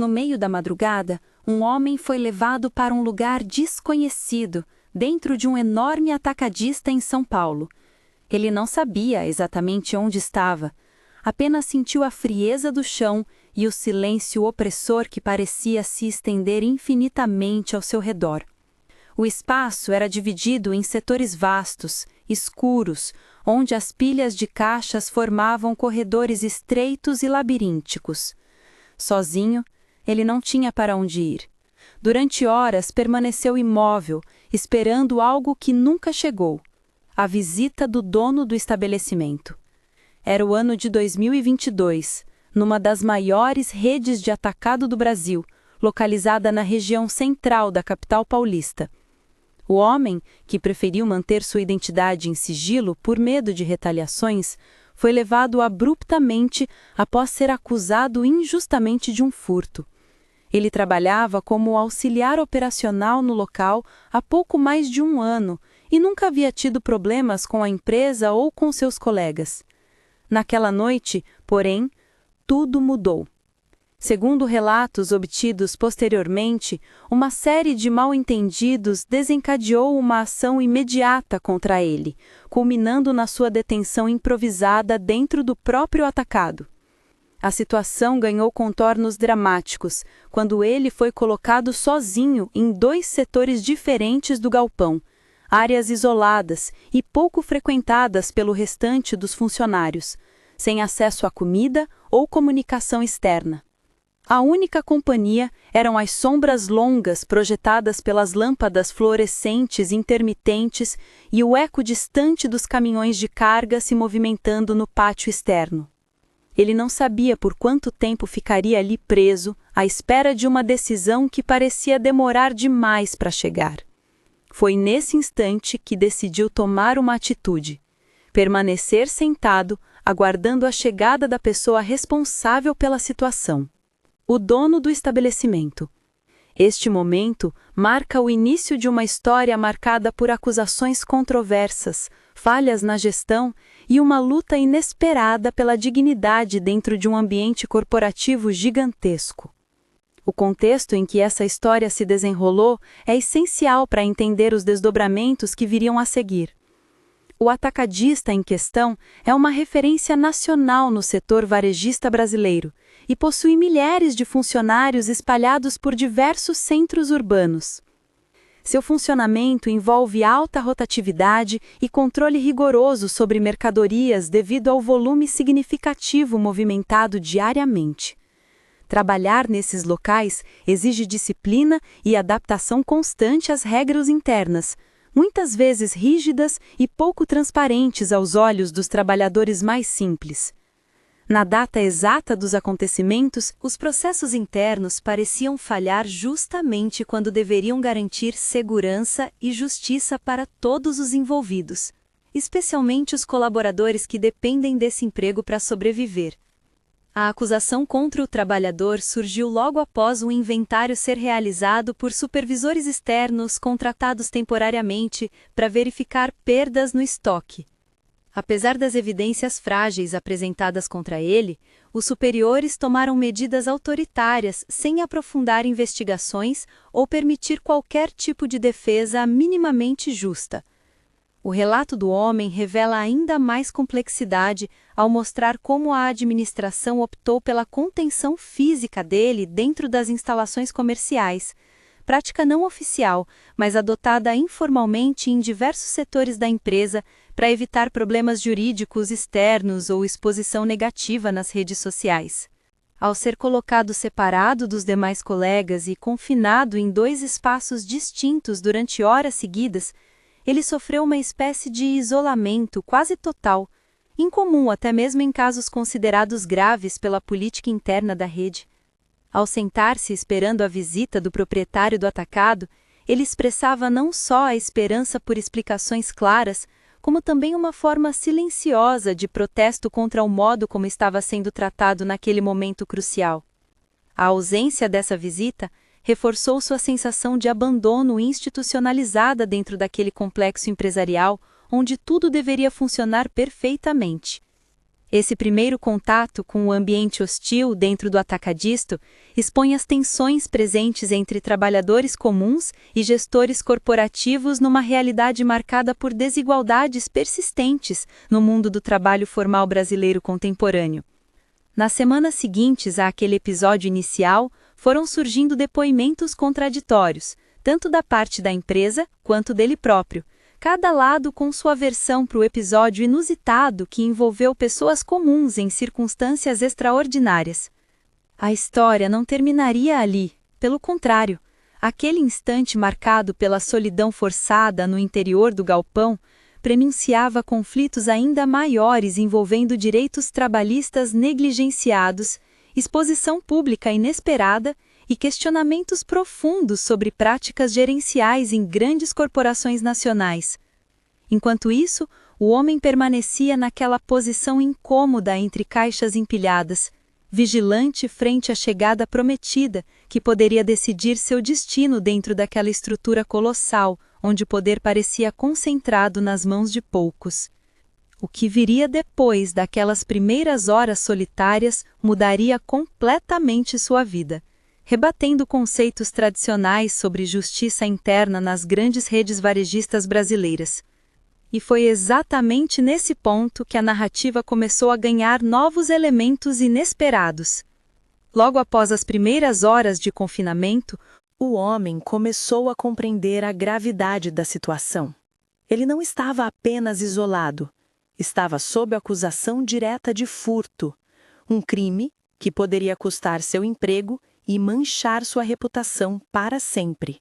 No meio da madrugada, um homem foi levado para um lugar desconhecido, dentro de um enorme atacadista em São Paulo. Ele não sabia exatamente onde estava, apenas sentiu a frieza do chão e o silêncio opressor que parecia se estender infinitamente ao seu redor. O espaço era dividido em setores vastos, escuros, onde as pilhas de caixas formavam corredores estreitos e labirínticos. Sozinho, ele não tinha para onde ir. Durante horas permaneceu imóvel, esperando algo que nunca chegou: a visita do dono do estabelecimento. Era o ano de 2022, numa das maiores redes de atacado do Brasil, localizada na região central da capital paulista. O homem, que preferiu manter sua identidade em sigilo por medo de retaliações, foi levado abruptamente após ser acusado injustamente de um furto. Ele trabalhava como auxiliar operacional no local há pouco mais de um ano e nunca havia tido problemas com a empresa ou com seus colegas. Naquela noite, porém, tudo mudou. Segundo relatos obtidos posteriormente, uma série de mal-entendidos desencadeou uma ação imediata contra ele, culminando na sua detenção improvisada dentro do próprio atacado. A situação ganhou contornos dramáticos quando ele foi colocado sozinho em 2 setores diferentes do galpão, áreas isoladas e pouco frequentadas pelo restante dos funcionários, sem acesso a comida ou comunicação externa. A única companhia eram as sombras longas projetadas pelas lâmpadas fluorescentes intermitentes e o eco distante dos caminhões de carga se movimentando no pátio externo. Ele não sabia por quanto tempo ficaria ali preso, à espera de uma decisão que parecia demorar demais para chegar. Foi nesse instante que decidiu tomar uma atitude: permanecer sentado, aguardando a chegada da pessoa responsável pela situação. O dono do estabelecimento. Este momento marca o início de uma história marcada por acusações controversas, falhas na gestão e uma luta inesperada pela dignidade dentro de um ambiente corporativo gigantesco. O contexto em que essa história se desenrolou é essencial para entender os desdobramentos que viriam a seguir. O atacadista em questão é uma referência nacional no setor varejista brasileiro e possui milhares de funcionários espalhados por diversos centros urbanos. Seu funcionamento envolve alta rotatividade e controle rigoroso sobre mercadorias devido ao volume significativo movimentado diariamente. Trabalhar nesses locais exige disciplina e adaptação constante às regras internas, muitas vezes rígidas e pouco transparentes aos olhos dos trabalhadores mais simples. Na data exata dos acontecimentos, os processos internos pareciam falhar justamente quando deveriam garantir segurança e justiça para todos os envolvidos, especialmente os colaboradores que dependem desse emprego para sobreviver. A acusação contra o trabalhador surgiu logo após o inventário ser realizado por supervisores externos contratados temporariamente para verificar perdas no estoque. Apesar das evidências frágeis apresentadas contra ele, os superiores tomaram medidas autoritárias sem aprofundar investigações ou permitir qualquer tipo de defesa minimamente justa. O relato do homem revela ainda mais complexidade ao mostrar como a administração optou pela contenção física dele dentro das instalações comerciais, prática não oficial, mas adotada informalmente em diversos setores da empresa para evitar problemas jurídicos externos ou exposição negativa nas redes sociais. Ao ser colocado separado dos demais colegas e confinado em 2 espaços distintos durante horas seguidas, ele sofreu uma espécie de isolamento quase total, incomum até mesmo em casos considerados graves pela política interna da rede. Ao sentar-se esperando a visita do proprietário do atacado, ele expressava não só a esperança por explicações claras, como também uma forma silenciosa de protesto contra o modo como estava sendo tratado naquele momento crucial. A ausência dessa visita reforçou sua sensação de abandono institucionalizada dentro daquele complexo empresarial onde tudo deveria funcionar perfeitamente. Esse primeiro contato com o ambiente hostil dentro do atacadisto expõe as tensões presentes entre trabalhadores comuns e gestores corporativos numa realidade marcada por desigualdades persistentes no mundo do trabalho formal brasileiro contemporâneo. Nas semanas seguintes àquele episódio inicial, foram surgindo depoimentos contraditórios, tanto da parte da empresa quanto dele próprio, cada lado com sua versão para o episódio inusitado que envolveu pessoas comuns em circunstâncias extraordinárias. A história não terminaria ali, pelo contrário. Aquele instante marcado pela solidão forçada no interior do galpão prenunciava conflitos ainda maiores envolvendo direitos trabalhistas negligenciados, exposição pública inesperada e questionamentos profundos sobre práticas gerenciais em grandes corporações nacionais. Enquanto isso, o homem permanecia naquela posição incômoda entre caixas empilhadas, vigilante frente à chegada prometida que poderia decidir seu destino dentro daquela estrutura colossal, onde o poder parecia concentrado nas mãos de poucos. O que viria depois daquelas primeiras horas solitárias mudaria completamente sua vida, rebatendo conceitos tradicionais sobre justiça interna nas grandes redes varejistas brasileiras. E foi exatamente nesse ponto que a narrativa começou a ganhar novos elementos inesperados. Logo após as primeiras horas de confinamento, o homem começou a compreender a gravidade da situação. Ele não estava apenas isolado, estava sob acusação direta de furto, um crime que poderia custar seu emprego e manchar sua reputação para sempre.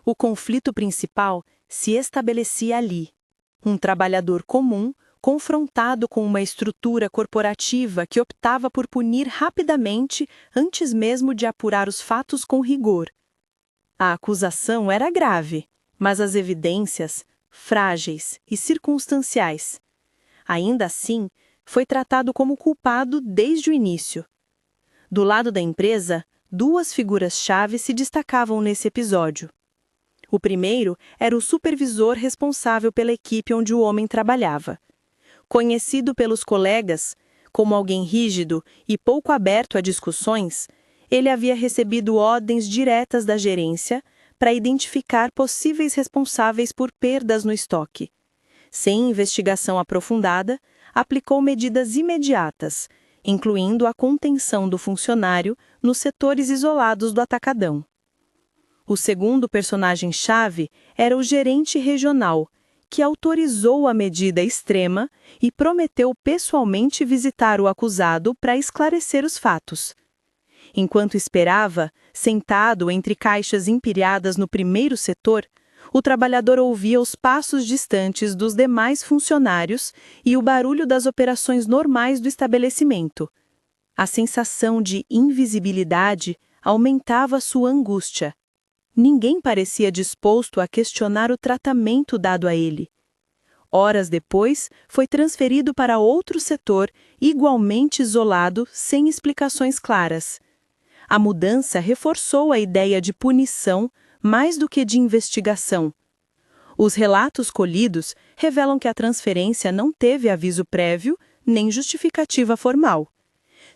O conflito principal se estabelecia ali. Um trabalhador comum confrontado com uma estrutura corporativa que optava por punir rapidamente antes mesmo de apurar os fatos com rigor. A acusação era grave, mas as evidências, frágeis e circunstanciais. Ainda assim, foi tratado como culpado desde o início. Do lado da empresa, duas figuras-chave se destacavam nesse episódio. O primeiro era o supervisor responsável pela equipe onde o homem trabalhava. Conhecido pelos colegas como alguém rígido e pouco aberto a discussões, ele havia recebido ordens diretas da gerência para identificar possíveis responsáveis por perdas no estoque. Sem investigação aprofundada, aplicou medidas imediatas, incluindo a contenção do funcionário nos setores isolados do atacadão. O segundo personagem-chave era o gerente regional, que autorizou a medida extrema e prometeu pessoalmente visitar o acusado para esclarecer os fatos. Enquanto esperava, sentado entre caixas empilhadas no primeiro setor, o trabalhador ouvia os passos distantes dos demais funcionários e o barulho das operações normais do estabelecimento. A sensação de invisibilidade aumentava sua angústia. Ninguém parecia disposto a questionar o tratamento dado a ele. Horas depois, foi transferido para outro setor, igualmente isolado, sem explicações claras. A mudança reforçou a ideia de punição mais do que de investigação. Os relatos colhidos revelam que a transferência não teve aviso prévio nem justificativa formal.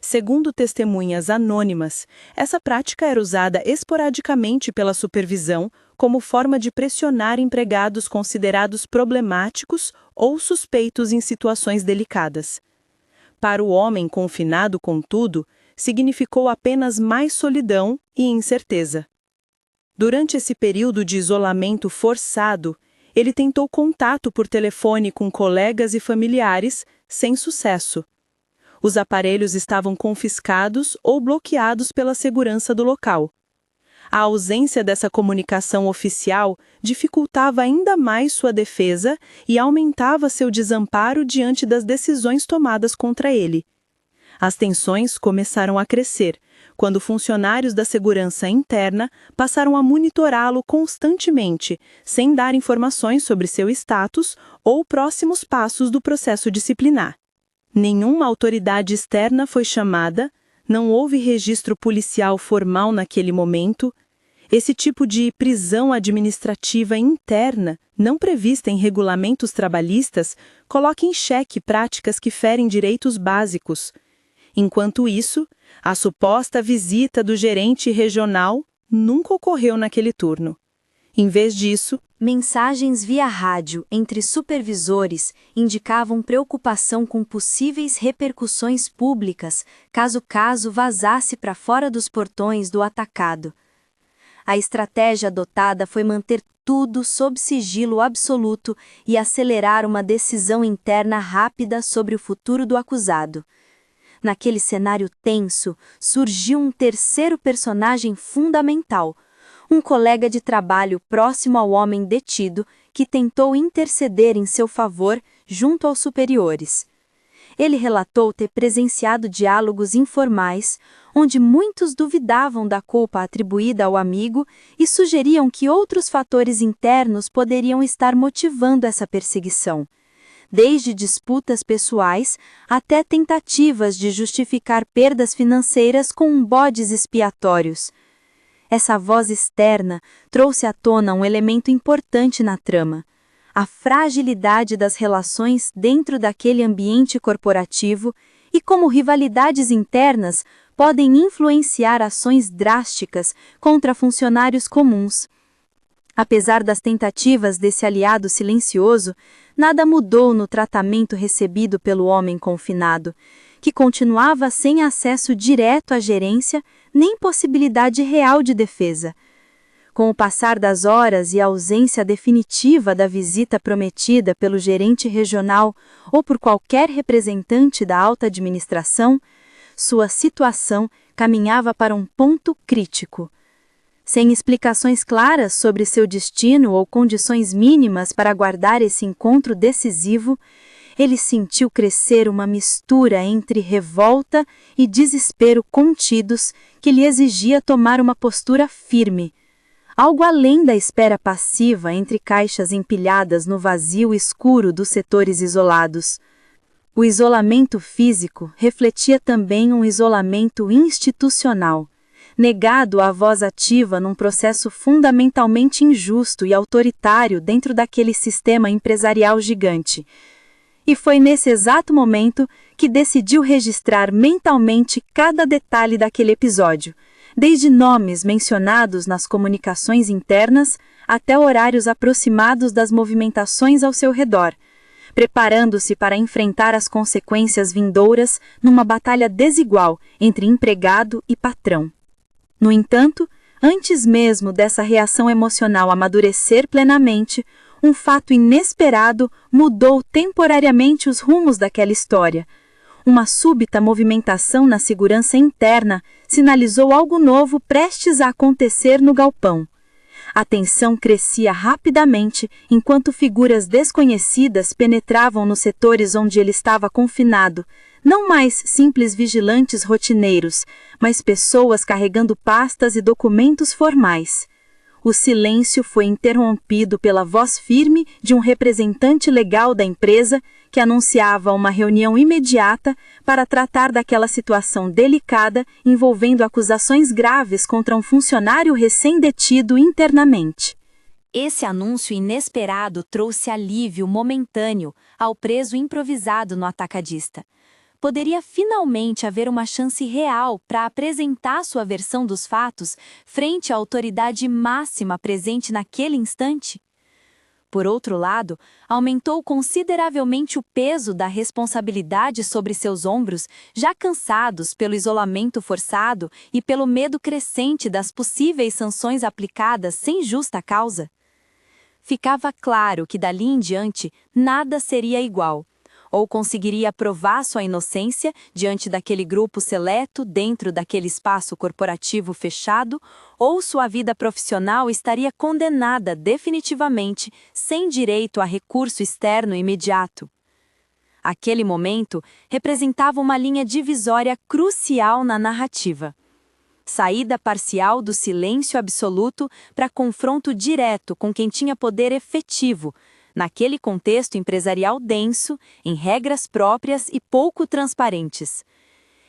Segundo testemunhas anônimas, essa prática era usada esporadicamente pela supervisão como forma de pressionar empregados considerados problemáticos ou suspeitos em situações delicadas. Para o homem confinado, contudo, significou apenas mais solidão e incerteza. Durante esse período de isolamento forçado, ele tentou contato por telefone com colegas e familiares, sem sucesso. Os aparelhos estavam confiscados ou bloqueados pela segurança do local. A ausência dessa comunicação oficial dificultava ainda mais sua defesa e aumentava seu desamparo diante das decisões tomadas contra ele. As tensões começaram a crescer, quando funcionários da segurança interna passaram a monitorá-lo constantemente, sem dar informações sobre seu status ou próximos passos do processo disciplinar. Nenhuma autoridade externa foi chamada, não houve registro policial formal naquele momento. Esse tipo de prisão administrativa interna, não prevista em regulamentos trabalhistas, coloca em xeque práticas que ferem direitos básicos. Enquanto isso, a suposta visita do gerente regional nunca ocorreu naquele turno. Em vez disso, mensagens via rádio entre supervisores indicavam preocupação com possíveis repercussões públicas caso o caso vazasse para fora dos portões do atacado. A estratégia adotada foi manter tudo sob sigilo absoluto e acelerar uma decisão interna rápida sobre o futuro do acusado. Naquele cenário tenso, surgiu um terceiro personagem fundamental, um colega de trabalho próximo ao homem detido que tentou interceder em seu favor junto aos superiores. Ele relatou ter presenciado diálogos informais, onde muitos duvidavam da culpa atribuída ao amigo e sugeriam que outros fatores internos poderiam estar motivando essa perseguição, desde disputas pessoais até tentativas de justificar perdas financeiras com bodes expiatórios. Essa voz externa trouxe à tona um elemento importante na trama: a fragilidade das relações dentro daquele ambiente corporativo e como rivalidades internas podem influenciar ações drásticas contra funcionários comuns. Apesar das tentativas desse aliado silencioso, nada mudou no tratamento recebido pelo homem confinado, que continuava sem acesso direto à gerência nem possibilidade real de defesa. Com o passar das horas e a ausência definitiva da visita prometida pelo gerente regional ou por qualquer representante da alta administração, sua situação caminhava para um ponto crítico. Sem explicações claras sobre seu destino ou condições mínimas para aguardar esse encontro decisivo, ele sentiu crescer uma mistura entre revolta e desespero contidos que lhe exigia tomar uma postura firme, algo além da espera passiva entre caixas empilhadas no vazio escuro dos setores isolados. O isolamento físico refletia também um isolamento institucional, negado à voz ativa num processo fundamentalmente injusto e autoritário dentro daquele sistema empresarial gigante. E foi nesse exato momento que decidiu registrar mentalmente cada detalhe daquele episódio, desde nomes mencionados nas comunicações internas até horários aproximados das movimentações ao seu redor, preparando-se para enfrentar as consequências vindouras numa batalha desigual entre empregado e patrão. No entanto, antes mesmo dessa reação emocional amadurecer plenamente, um fato inesperado mudou temporariamente os rumos daquela história. Uma súbita movimentação na segurança interna sinalizou algo novo prestes a acontecer no galpão. A tensão crescia rapidamente enquanto figuras desconhecidas penetravam nos setores onde ele estava confinado, não mais simples vigilantes rotineiros, mas pessoas carregando pastas e documentos formais. O silêncio foi interrompido pela voz firme de um representante legal da empresa que anunciava uma reunião imediata para tratar daquela situação delicada envolvendo acusações graves contra um funcionário recém-detido internamente. Esse anúncio inesperado trouxe alívio momentâneo ao preso improvisado no atacadista. Poderia finalmente haver uma chance real para apresentar sua versão dos fatos frente à autoridade máxima presente naquele instante? Por outro lado, aumentou consideravelmente o peso da responsabilidade sobre seus ombros, já cansados pelo isolamento forçado e pelo medo crescente das possíveis sanções aplicadas sem justa causa. Ficava claro que dali em diante nada seria igual. Ou conseguiria provar sua inocência diante daquele grupo seleto dentro daquele espaço corporativo fechado, ou sua vida profissional estaria condenada definitivamente, sem direito a recurso externo imediato. Aquele momento representava uma linha divisória crucial na narrativa. Saída parcial do silêncio absoluto para confronto direto com quem tinha poder efetivo, naquele contexto empresarial denso, em regras próprias e pouco transparentes.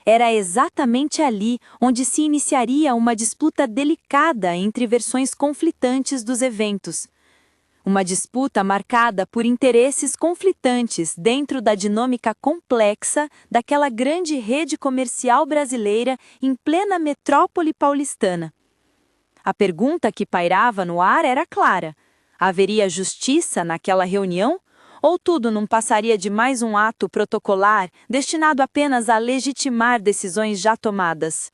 Era exatamente ali onde se iniciaria uma disputa delicada entre versões conflitantes dos eventos. Uma disputa marcada por interesses conflitantes dentro da dinâmica complexa daquela grande rede comercial brasileira em plena metrópole paulistana. A pergunta que pairava no ar era clara: haveria justiça naquela reunião? Ou tudo não passaria de mais um ato protocolar destinado apenas a legitimar decisões já tomadas?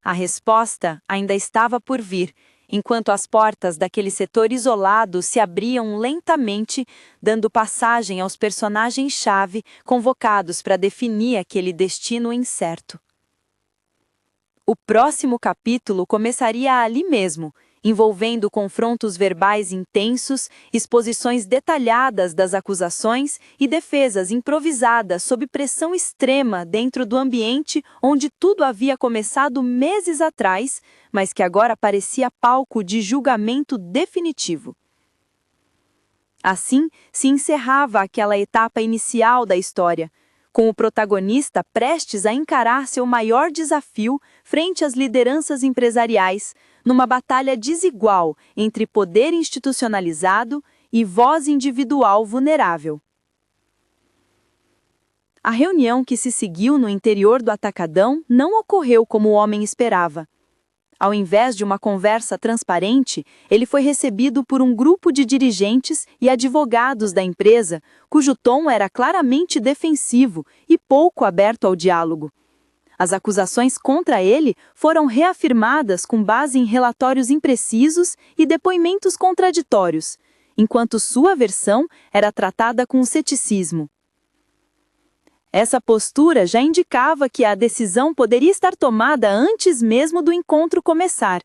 A resposta ainda estava por vir, enquanto as portas daquele setor isolado se abriam lentamente, dando passagem aos personagens-chave convocados para definir aquele destino incerto. O próximo capítulo começaria ali mesmo, envolvendo confrontos verbais intensos, exposições detalhadas das acusações e defesas improvisadas sob pressão extrema dentro do ambiente onde tudo havia começado meses atrás, mas que agora parecia palco de julgamento definitivo. Assim, se encerrava aquela etapa inicial da história, com o protagonista prestes a encarar seu maior desafio frente às lideranças empresariais, numa batalha desigual entre poder institucionalizado e voz individual vulnerável. A reunião que se seguiu no interior do Atacadão não ocorreu como o homem esperava. Ao invés de uma conversa transparente, ele foi recebido por um grupo de dirigentes e advogados da empresa, cujo tom era claramente defensivo e pouco aberto ao diálogo. As acusações contra ele foram reafirmadas com base em relatórios imprecisos e depoimentos contraditórios, enquanto sua versão era tratada com ceticismo. Essa postura já indicava que a decisão poderia estar tomada antes mesmo do encontro começar.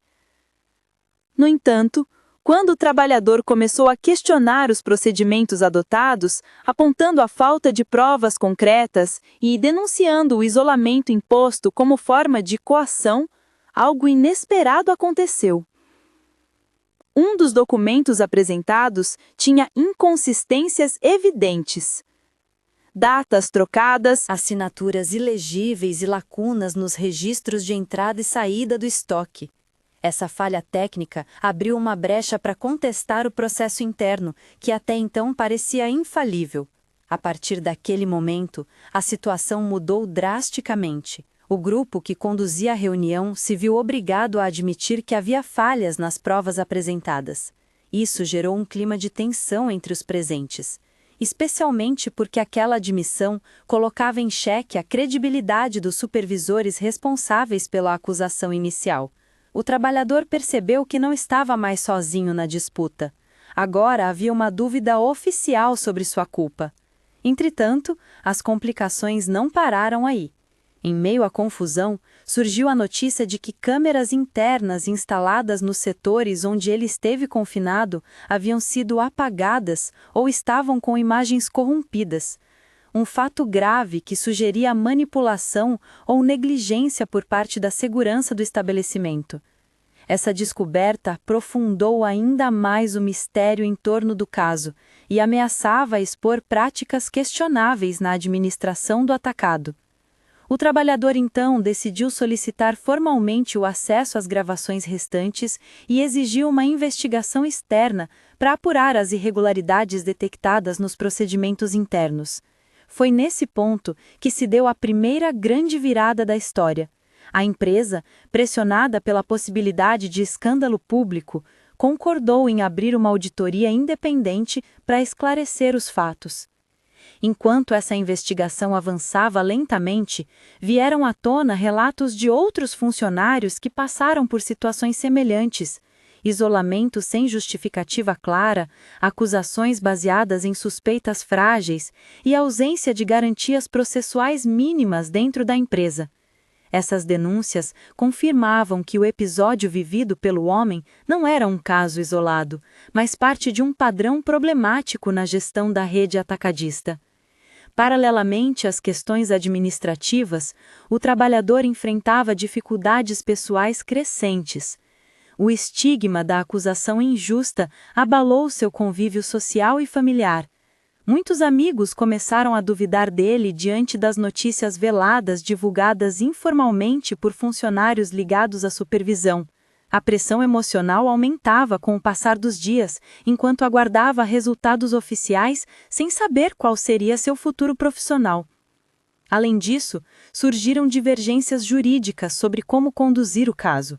No entanto, quando o trabalhador começou a questionar os procedimentos adotados, apontando a falta de provas concretas e denunciando o isolamento imposto como forma de coação, algo inesperado aconteceu. Um dos documentos apresentados tinha inconsistências evidentes. Datas trocadas, assinaturas ilegíveis e lacunas nos registros de entrada e saída do estoque. Essa falha técnica abriu uma brecha para contestar o processo interno, que até então parecia infalível. A partir daquele momento, a situação mudou drasticamente. O grupo que conduzia a reunião se viu obrigado a admitir que havia falhas nas provas apresentadas. Isso gerou um clima de tensão entre os presentes, especialmente porque aquela admissão colocava em xeque a credibilidade dos supervisores responsáveis pela acusação inicial. O trabalhador percebeu que não estava mais sozinho na disputa. Agora havia uma dúvida oficial sobre sua culpa. Entretanto, as complicações não pararam aí. Em meio à confusão, surgiu a notícia de que câmeras internas instaladas nos setores onde ele esteve confinado haviam sido apagadas ou estavam com imagens corrompidas. Um fato grave que sugeria manipulação ou negligência por parte da segurança do estabelecimento. Essa descoberta aprofundou ainda mais o mistério em torno do caso e ameaçava expor práticas questionáveis na administração do atacado. O trabalhador então decidiu solicitar formalmente o acesso às gravações restantes e exigiu uma investigação externa para apurar as irregularidades detectadas nos procedimentos internos. Foi nesse ponto que se deu a primeira grande virada da história. A empresa, pressionada pela possibilidade de escândalo público, concordou em abrir uma auditoria independente para esclarecer os fatos. Enquanto essa investigação avançava lentamente, vieram à tona relatos de outros funcionários que passaram por situações semelhantes: isolamento sem justificativa clara, acusações baseadas em suspeitas frágeis e ausência de garantias processuais mínimas dentro da empresa. Essas denúncias confirmavam que o episódio vivido pelo homem não era um caso isolado, mas parte de um padrão problemático na gestão da rede atacadista. Paralelamente às questões administrativas, o trabalhador enfrentava dificuldades pessoais crescentes. O estigma da acusação injusta abalou seu convívio social e familiar. Muitos amigos começaram a duvidar dele diante das notícias veladas divulgadas informalmente por funcionários ligados à supervisão. A pressão emocional aumentava com o passar dos dias, enquanto aguardava resultados oficiais sem saber qual seria seu futuro profissional. Além disso, surgiram divergências jurídicas sobre como conduzir o caso.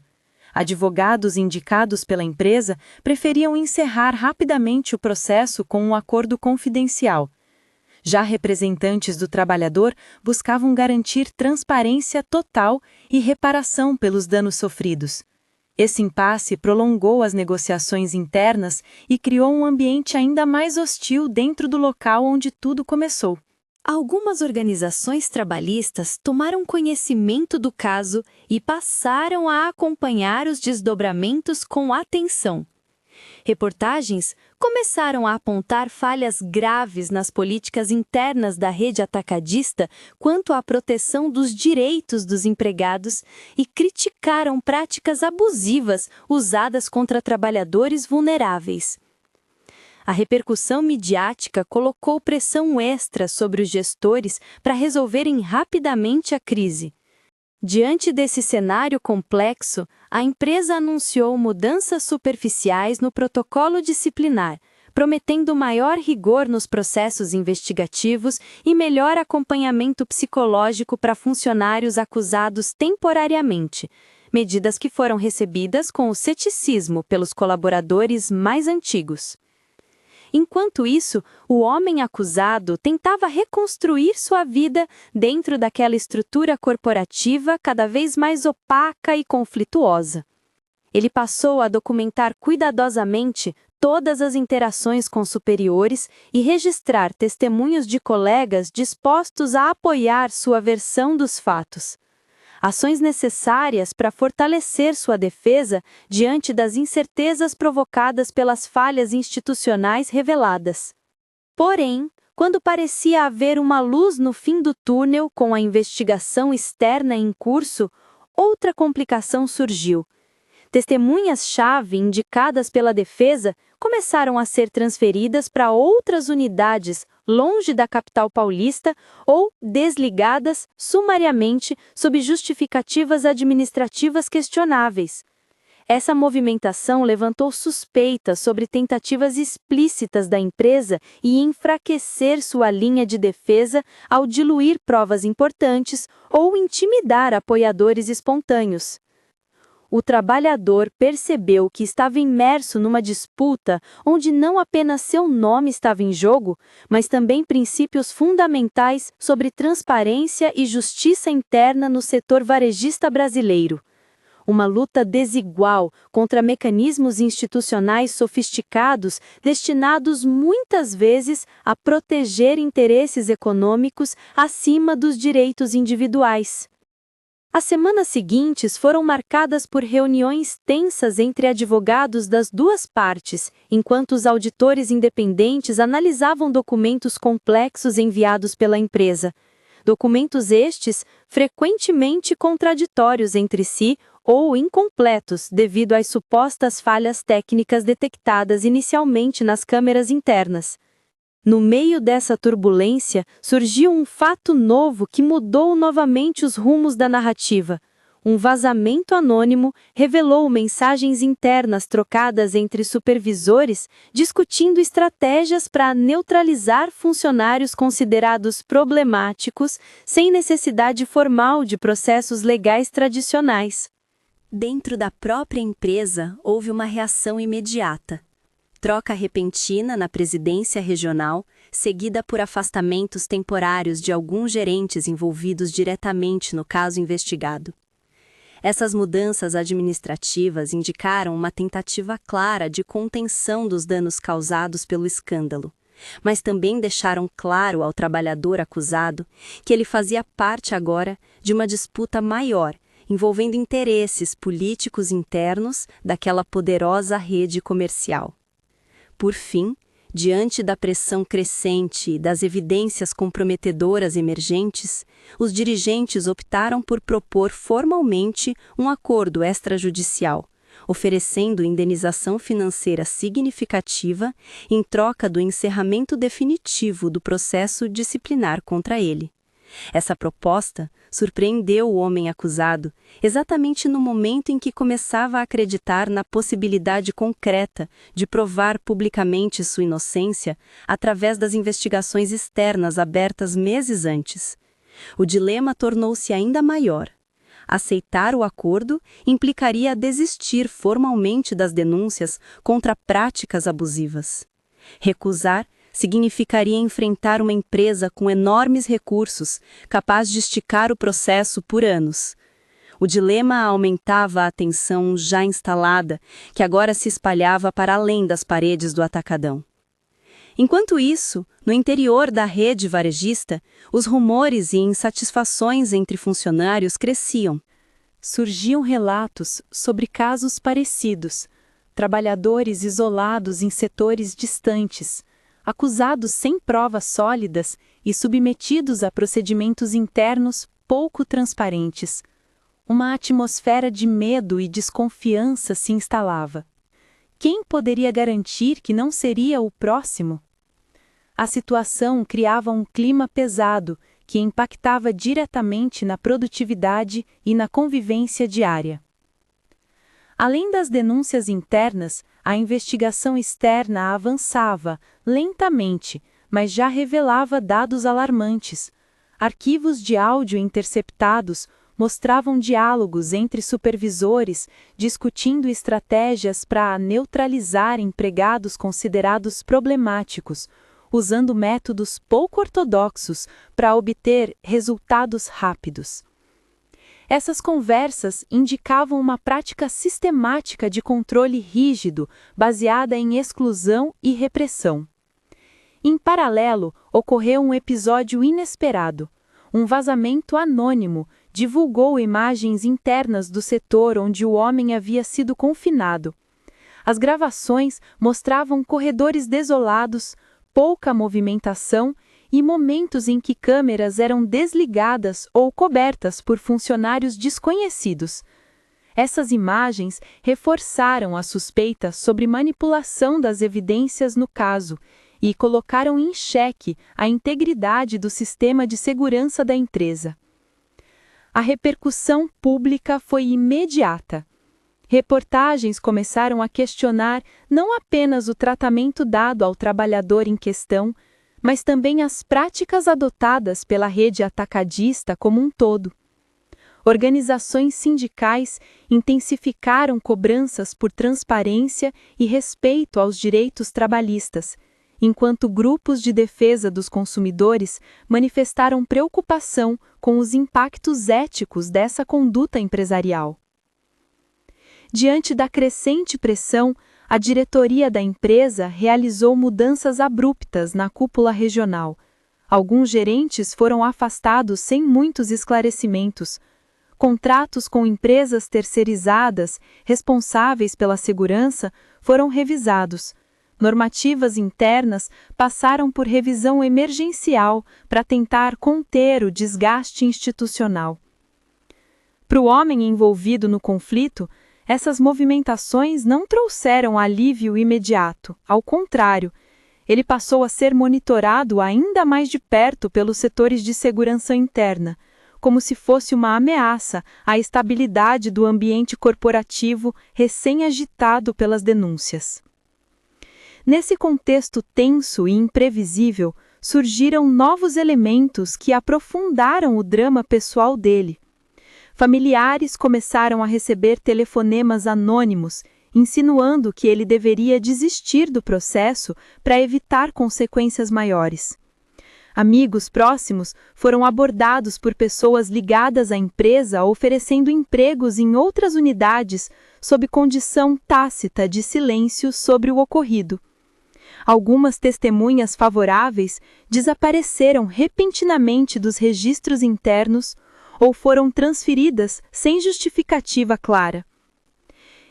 Advogados indicados pela empresa preferiam encerrar rapidamente o processo com um acordo confidencial. Já representantes do trabalhador buscavam garantir transparência total e reparação pelos danos sofridos. Esse impasse prolongou as negociações internas e criou um ambiente ainda mais hostil dentro do local onde tudo começou. Algumas organizações trabalhistas tomaram conhecimento do caso e passaram a acompanhar os desdobramentos com atenção. Reportagens começaram a apontar falhas graves nas políticas internas da rede atacadista quanto à proteção dos direitos dos empregados e criticaram práticas abusivas usadas contra trabalhadores vulneráveis. A repercussão midiática colocou pressão extra sobre os gestores para resolverem rapidamente a crise. Diante desse cenário complexo, a empresa anunciou mudanças superficiais no protocolo disciplinar, prometendo maior rigor nos processos investigativos e melhor acompanhamento psicológico para funcionários acusados temporariamente, medidas que foram recebidas com o ceticismo pelos colaboradores mais antigos. Enquanto isso, o homem acusado tentava reconstruir sua vida dentro daquela estrutura corporativa cada vez mais opaca e conflituosa. Ele passou a documentar cuidadosamente todas as interações com superiores e registrar testemunhos de colegas dispostos a apoiar sua versão dos fatos. Ações necessárias para fortalecer sua defesa diante das incertezas provocadas pelas falhas institucionais reveladas. Porém, quando parecia haver uma luz no fim do túnel com a investigação externa em curso, outra complicação surgiu. Testemunhas-chave indicadas pela defesa começaram a ser transferidas para outras unidades longe da capital paulista ou desligadas sumariamente sob justificativas administrativas questionáveis. Essa movimentação levantou suspeitas sobre tentativas explícitas da empresa em enfraquecer sua linha de defesa ao diluir provas importantes ou intimidar apoiadores espontâneos. O trabalhador percebeu que estava imerso numa disputa onde não apenas seu nome estava em jogo, mas também princípios fundamentais sobre transparência e justiça interna no setor varejista brasileiro. Uma luta desigual contra mecanismos institucionais sofisticados destinados muitas vezes a proteger interesses econômicos acima dos direitos individuais. As semanas seguintes foram marcadas por reuniões tensas entre advogados das duas partes, enquanto os auditores independentes analisavam documentos complexos enviados pela empresa. Documentos estes frequentemente contraditórios entre si ou incompletos devido às supostas falhas técnicas detectadas inicialmente nas câmeras internas. No meio dessa turbulência, surgiu um fato novo que mudou novamente os rumos da narrativa. Um vazamento anônimo revelou mensagens internas trocadas entre supervisores discutindo estratégias para neutralizar funcionários considerados problemáticos sem necessidade formal de processos legais tradicionais. Dentro da própria empresa, houve uma reação imediata. Troca repentina na presidência regional, seguida por afastamentos temporários de alguns gerentes envolvidos diretamente no caso investigado. Essas mudanças administrativas indicaram uma tentativa clara de contenção dos danos causados pelo escândalo, mas também deixaram claro ao trabalhador acusado que ele fazia parte agora de uma disputa maior, envolvendo interesses políticos internos daquela poderosa rede comercial. Por fim, diante da pressão crescente e das evidências comprometedoras emergentes, os dirigentes optaram por propor formalmente um acordo extrajudicial, oferecendo indenização financeira significativa em troca do encerramento definitivo do processo disciplinar contra ele. Essa proposta surpreendeu o homem acusado, exatamente no momento em que começava a acreditar na possibilidade concreta de provar publicamente sua inocência através das investigações externas abertas meses antes. O dilema tornou-se ainda maior. Aceitar o acordo implicaria desistir formalmente das denúncias contra práticas abusivas. Recusar significaria enfrentar uma empresa com enormes recursos, capaz de esticar o processo por anos. O dilema aumentava a tensão já instalada, que agora se espalhava para além das paredes do atacadão. Enquanto isso, no interior da rede varejista, os rumores e insatisfações entre funcionários cresciam. Surgiam relatos sobre casos parecidos, trabalhadores isolados em setores distantes, acusados sem provas sólidas e submetidos a procedimentos internos pouco transparentes. Uma atmosfera de medo e desconfiança se instalava. Quem poderia garantir que não seria o próximo? A situação criava um clima pesado que impactava diretamente na produtividade e na convivência diária. Além das denúncias internas, a investigação externa avançava, lentamente, mas já revelava dados alarmantes. Arquivos de áudio interceptados mostravam diálogos entre supervisores discutindo estratégias para neutralizar empregados considerados problemáticos, usando métodos pouco ortodoxos para obter resultados rápidos. Essas conversas indicavam uma prática sistemática de controle rígido, baseada em exclusão e repressão. Em paralelo, ocorreu um episódio inesperado. Um vazamento anônimo divulgou imagens internas do setor onde o homem havia sido confinado. As gravações mostravam corredores desolados, pouca movimentação e momentos em que câmeras eram desligadas ou cobertas por funcionários desconhecidos. Essas imagens reforçaram a suspeita sobre manipulação das evidências no caso e colocaram em xeque a integridade do sistema de segurança da empresa. A repercussão pública foi imediata. Reportagens começaram a questionar não apenas o tratamento dado ao trabalhador em questão, mas também as práticas adotadas pela rede atacadista como um todo. Organizações sindicais intensificaram cobranças por transparência e respeito aos direitos trabalhistas, enquanto grupos de defesa dos consumidores manifestaram preocupação com os impactos éticos dessa conduta empresarial. Diante da crescente pressão, a diretoria da empresa realizou mudanças abruptas na cúpula regional. Alguns gerentes foram afastados sem muitos esclarecimentos. Contratos com empresas terceirizadas, responsáveis pela segurança, foram revisados. Normativas internas passaram por revisão emergencial para tentar conter o desgaste institucional. Para o homem envolvido no conflito, essas movimentações não trouxeram alívio imediato, ao contrário, ele passou a ser monitorado ainda mais de perto pelos setores de segurança interna, como se fosse uma ameaça à estabilidade do ambiente corporativo recém-agitado pelas denúncias. Nesse contexto tenso e imprevisível, surgiram novos elementos que aprofundaram o drama pessoal dele. Familiares começaram a receber telefonemas anônimos, insinuando que ele deveria desistir do processo para evitar consequências maiores. Amigos próximos foram abordados por pessoas ligadas à empresa oferecendo empregos em outras unidades sob condição tácita de silêncio sobre o ocorrido. Algumas testemunhas favoráveis desapareceram repentinamente dos registros internos ou foram transferidas sem justificativa clara.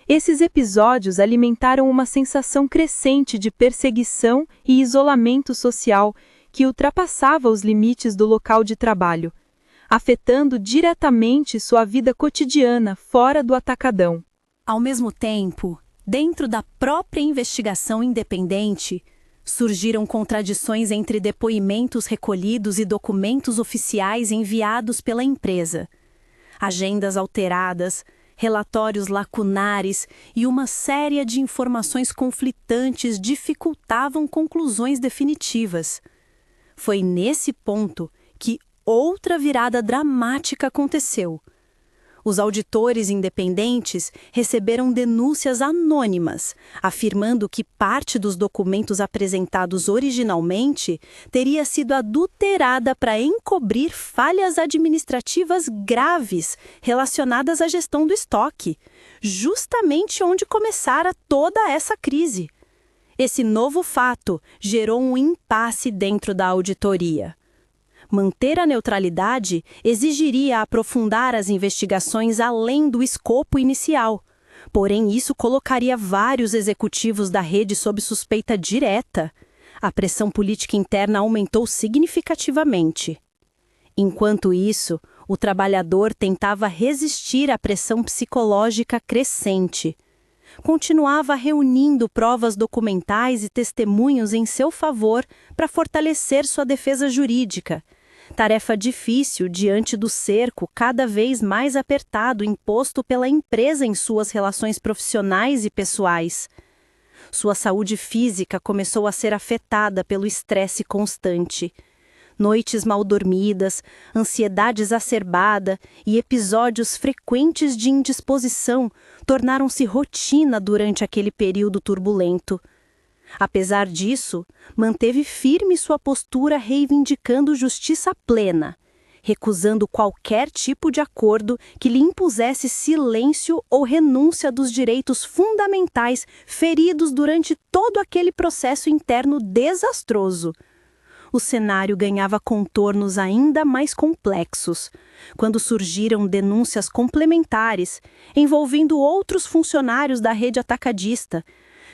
Esses episódios alimentaram uma sensação crescente de perseguição e isolamento social que ultrapassava os limites do local de trabalho, afetando diretamente sua vida cotidiana fora do atacadão. Ao mesmo tempo, dentro da própria investigação independente, surgiram contradições entre depoimentos recolhidos e documentos oficiais enviados pela empresa. Agendas alteradas, relatórios lacunares e uma série de informações conflitantes dificultavam conclusões definitivas. Foi nesse ponto que outra virada dramática aconteceu. Os auditores independentes receberam denúncias anônimas, afirmando que parte dos documentos apresentados originalmente teria sido adulterada para encobrir falhas administrativas graves relacionadas à gestão do estoque, justamente onde começara toda essa crise. Esse novo fato gerou um impasse dentro da auditoria. Manter a neutralidade exigiria aprofundar as investigações além do escopo inicial. Porém, isso colocaria vários executivos da rede sob suspeita direta. A pressão política interna aumentou significativamente. Enquanto isso, o trabalhador tentava resistir à pressão psicológica crescente. Continuava reunindo provas documentais e testemunhos em seu favor para fortalecer sua defesa jurídica. Tarefa difícil diante do cerco cada vez mais apertado imposto pela empresa em suas relações profissionais e pessoais. Sua saúde física começou a ser afetada pelo estresse constante. Noites mal dormidas, ansiedade exacerbada e episódios frequentes de indisposição tornaram-se rotina durante aquele período turbulento. Apesar disso, manteve firme sua postura reivindicando justiça plena, recusando qualquer tipo de acordo que lhe impusesse silêncio ou renúncia dos direitos fundamentais feridos durante todo aquele processo interno desastroso. O cenário ganhava contornos ainda mais complexos, quando surgiram denúncias complementares envolvendo outros funcionários da rede atacadista,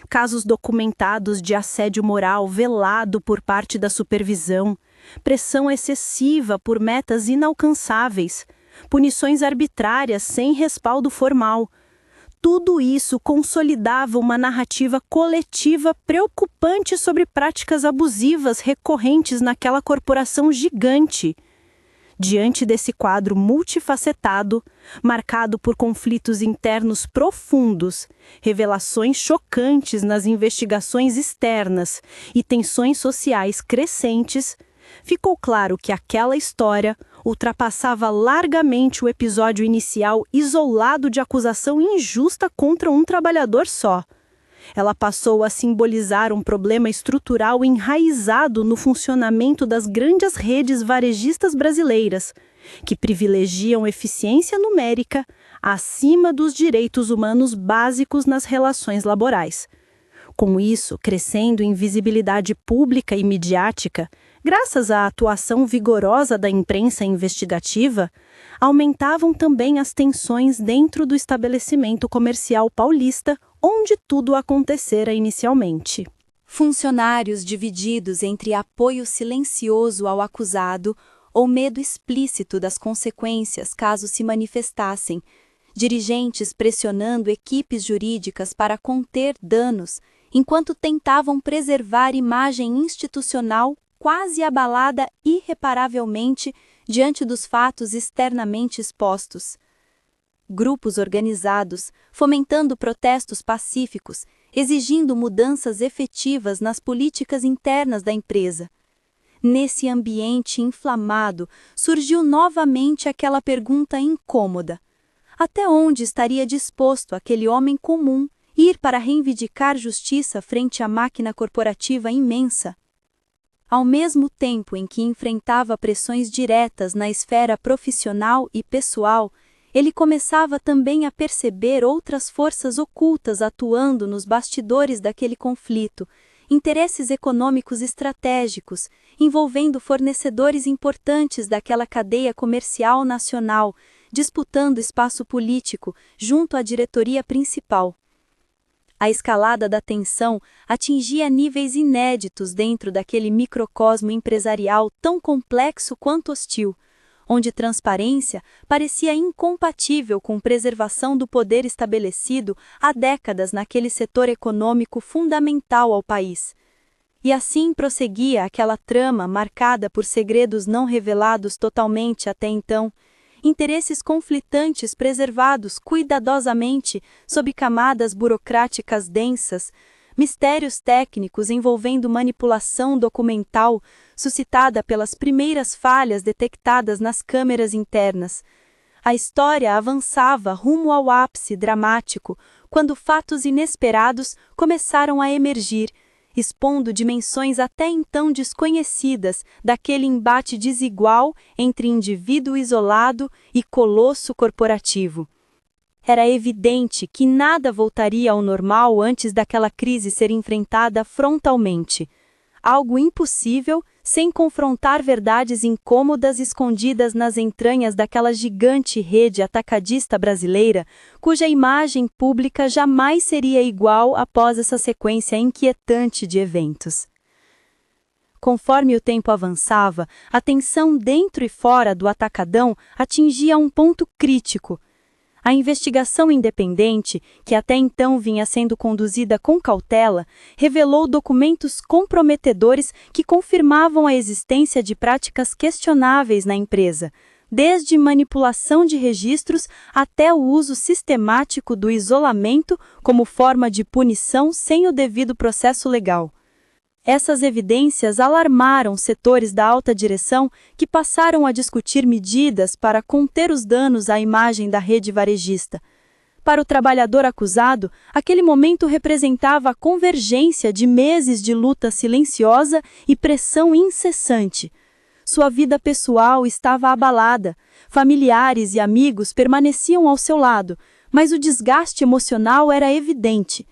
casos documentados de assédio moral velado por parte da supervisão, pressão excessiva por metas inalcançáveis, punições arbitrárias sem respaldo formal. Tudo isso consolidava uma narrativa coletiva preocupante sobre práticas abusivas recorrentes naquela corporação gigante. Diante desse quadro multifacetado, marcado por conflitos internos profundos, revelações chocantes nas investigações externas e tensões sociais crescentes, ficou claro que aquela história ultrapassava largamente o episódio inicial isolado de acusação injusta contra um trabalhador só. Ela passou a simbolizar um problema estrutural enraizado no funcionamento das grandes redes varejistas brasileiras, que privilegiam eficiência numérica acima dos direitos humanos básicos nas relações laborais. Com isso, crescendo em visibilidade pública e midiática, graças à atuação vigorosa da imprensa investigativa, aumentavam também as tensões dentro do estabelecimento comercial paulista, onde tudo acontecera inicialmente. Funcionários divididos entre apoio silencioso ao acusado ou medo explícito das consequências caso se manifestassem, dirigentes pressionando equipes jurídicas para conter danos, enquanto tentavam preservar imagem institucional quase abalada irreparavelmente diante dos fatos externamente expostos. Grupos organizados, fomentando protestos pacíficos, exigindo mudanças efetivas nas políticas internas da empresa. Nesse ambiente inflamado, surgiu novamente aquela pergunta incômoda: até onde estaria disposto aquele homem comum ir para reivindicar justiça frente à máquina corporativa imensa? Ao mesmo tempo em que enfrentava pressões diretas na esfera profissional e pessoal, ele começava também a perceber outras forças ocultas atuando nos bastidores daquele conflito, interesses econômicos estratégicos, envolvendo fornecedores importantes daquela cadeia comercial nacional, disputando espaço político junto à diretoria principal. A escalada da tensão atingia níveis inéditos dentro daquele microcosmo empresarial tão complexo quanto hostil, onde transparência parecia incompatível com preservação do poder estabelecido há décadas naquele setor econômico fundamental ao país. E assim prosseguia aquela trama marcada por segredos não revelados totalmente até então, interesses conflitantes preservados cuidadosamente sob camadas burocráticas densas, mistérios técnicos envolvendo manipulação documental suscitada pelas primeiras falhas detectadas nas câmeras internas. A história avançava rumo ao ápice dramático quando fatos inesperados começaram a emergir, expondo dimensões até então desconhecidas daquele embate desigual entre indivíduo isolado e colosso corporativo. Era evidente que nada voltaria ao normal antes daquela crise ser enfrentada frontalmente. Algo impossível sem confrontar verdades incômodas escondidas nas entranhas daquela gigante rede atacadista brasileira, cuja imagem pública jamais seria igual após essa sequência inquietante de eventos. Conforme o tempo avançava, a tensão dentro e fora do atacadão atingia um ponto crítico. A investigação independente, que até então vinha sendo conduzida com cautela, revelou documentos comprometedores que confirmavam a existência de práticas questionáveis na empresa, desde manipulação de registros até o uso sistemático do isolamento como forma de punição sem o devido processo legal. Essas evidências alarmaram setores da alta direção que passaram a discutir medidas para conter os danos à imagem da rede varejista. Para o trabalhador acusado, aquele momento representava a convergência de meses de luta silenciosa e pressão incessante. Sua vida pessoal estava abalada, familiares e amigos permaneciam ao seu lado, mas o desgaste emocional era evidente.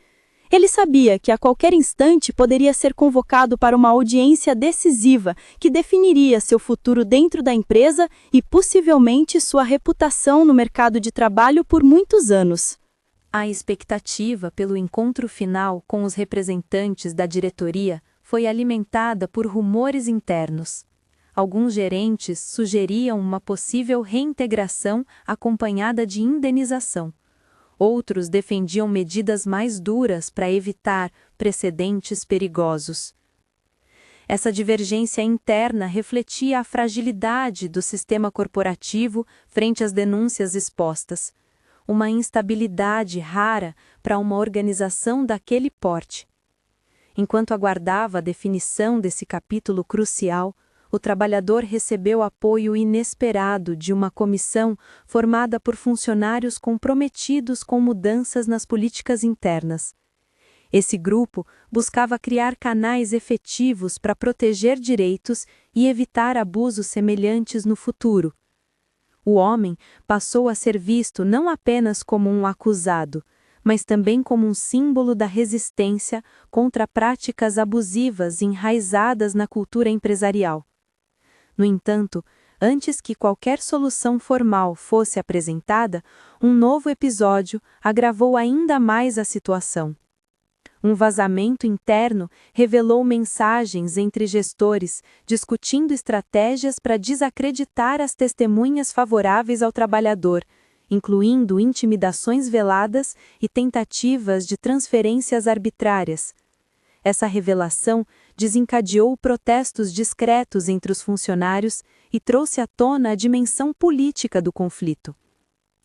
Ele sabia que a qualquer instante poderia ser convocado para uma audiência decisiva que definiria seu futuro dentro da empresa e possivelmente sua reputação no mercado de trabalho por muitos anos. A expectativa pelo encontro final com os representantes da diretoria foi alimentada por rumores internos. Alguns gerentes sugeriam uma possível reintegração acompanhada de indenização. Outros defendiam medidas mais duras para evitar precedentes perigosos. Essa divergência interna refletia a fragilidade do sistema corporativo frente às denúncias expostas, uma instabilidade rara para uma organização daquele porte. Enquanto aguardava a definição desse capítulo crucial, o trabalhador recebeu apoio inesperado de uma comissão formada por funcionários comprometidos com mudanças nas políticas internas. Esse grupo buscava criar canais efetivos para proteger direitos e evitar abusos semelhantes no futuro. O homem passou a ser visto não apenas como um acusado, mas também como um símbolo da resistência contra práticas abusivas enraizadas na cultura empresarial. No entanto, antes que qualquer solução formal fosse apresentada, um novo episódio agravou ainda mais a situação. Um vazamento interno revelou mensagens entre gestores discutindo estratégias para desacreditar as testemunhas favoráveis ao trabalhador, incluindo intimidações veladas e tentativas de transferências arbitrárias. Essa revelação desencadeou protestos discretos entre os funcionários e trouxe à tona a dimensão política do conflito.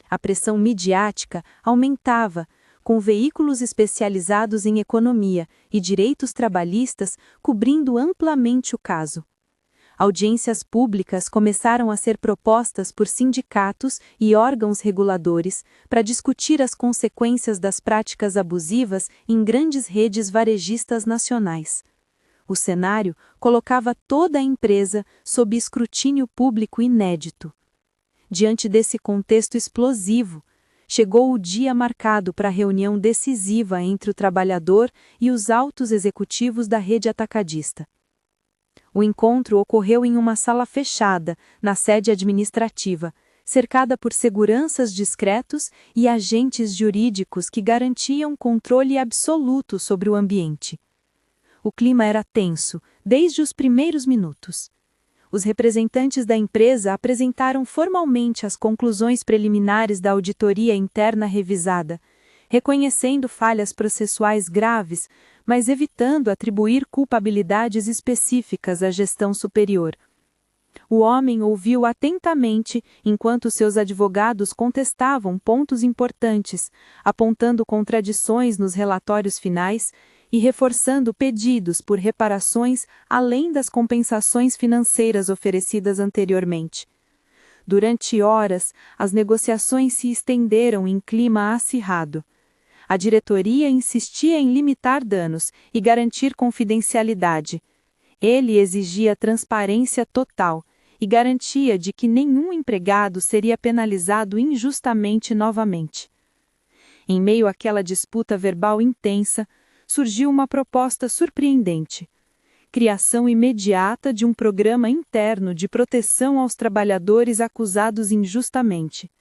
A pressão midiática aumentava, com veículos especializados em economia e direitos trabalhistas cobrindo amplamente o caso. Audiências públicas começaram a ser propostas por sindicatos e órgãos reguladores para discutir as consequências das práticas abusivas em grandes redes varejistas nacionais. O cenário colocava toda a empresa sob escrutínio público inédito. Diante desse contexto explosivo, chegou o dia marcado para a reunião decisiva entre o trabalhador e os altos executivos da rede atacadista. O encontro ocorreu em uma sala fechada, na sede administrativa, cercada por seguranças discretos e agentes jurídicos que garantiam controle absoluto sobre o ambiente. O clima era tenso, desde os primeiros minutos. os representantes da empresa apresentaram formalmente as conclusões preliminares da auditoria interna revisada, reconhecendo falhas processuais graves, mas evitando atribuir culpabilidades específicas à gestão superior. O homem ouviu atentamente enquanto seus advogados contestavam pontos importantes, apontando contradições nos relatórios finais e reforçando pedidos por reparações além das compensações financeiras oferecidas anteriormente. Durante horas, as negociações se estenderam em clima acirrado. A diretoria insistia em limitar danos e garantir confidencialidade. Ele exigia transparência total e garantia de que nenhum empregado seria penalizado injustamente novamente. Em meio àquela disputa verbal intensa, surgiu uma proposta surpreendente: criação imediata de um programa interno de proteção aos trabalhadores acusados injustamente.